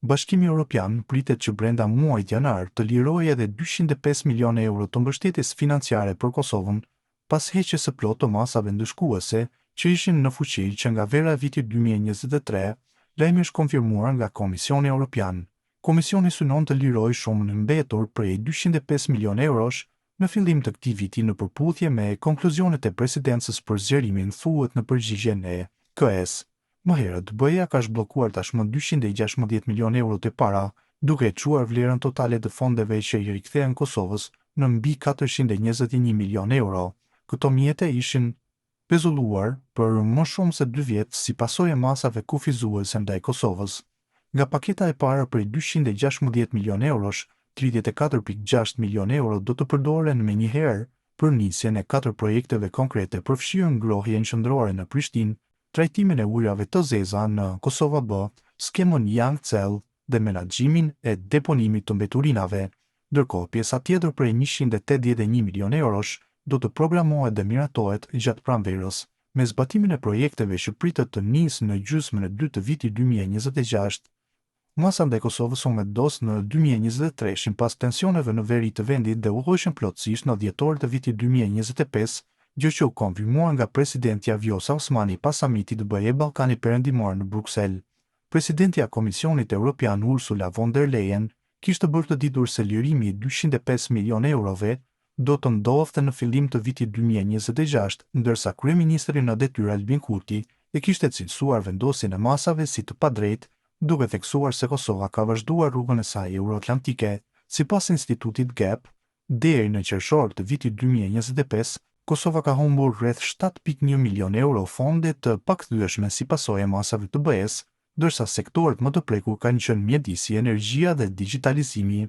Bashkimi Evropian pritet që brenda muajit janar të lirojë edhe 205 milionë euro të mbështetjes financiare për Kosovën, pas heqjes së plotë të masave ndëshkuese që ishin në fuqi që nga vera e vitit 2023, lajmi është konfirmuar nga Komisioni Evropian. Komisioni synon të lirojë shumën e mbetur prej 205 milionë eurosh në fillim të këtij viti në përputhje me konkluzionet e presidencës për zgjerimin, thuhet në përgjigjen e KS. Më herët, BE-ja ka zhbllokuar tashmë 216 milionë euro të para, duke çuar vlerën totale të fondeve që i rikthehen Kosovës në mbi 421 milionë euro. Këto mjete ishin pezulluar për më shumë se 2 vjet si pasojë e masave kufizuese ndaj Kosovës. Nga paketa e parë prej 216 milionë eurosh, 34.6 milionë euro do të përdoren menjëherë për nisjen e 4 projekteve konkrete përfshirë ngrohjen qendrore në Prishtinë, trajtimin e ujrave të zeza në Kosova B, skemën Young Cell dhe menaxhimin e deponimit të mbeturinave, ndërkohë pjesa tjetër prej 181 milionë eurosh do të programohet dhe miratohet gjatë pranverës, me zbatimin e projekteve që pritet të nisë në gjysmën e dytë të vitit 2026. Masa ndaj Kosovës u vendos në 2023 pas tensioneve në veri të vendit dhe u hoqën plotësisht në dhjetor të vitit 2025, gjë që u konfirmuar nga presidentja Vjosa Osmani pas samitit të BE Ballkanit Perëndimor në Bruksel. Presidentja e Komisionit Evropian Ursula von der Leyen kishte bërë të ditur se lirimi i 205 milionë eurove do të ndodhte në fillim të vitit 2026, ndërsa kryeministri në detyrë Albin Kurti e kishte cilësuar vendosjen e masave si të padrejtë, duke theksuar se Kosova ka vazhduar rrugën e saj euroatlantike. Sipas institutit GAP, deri në qershor të vitit 2025, Kosova ka humbur rreth 7.1 milionë euro fonde të pakthyeshme si pasojë e masave të BE-s, ndërsa sektorët më të prekur kanë qenë mjedisi, energjia dhe digitalizimi.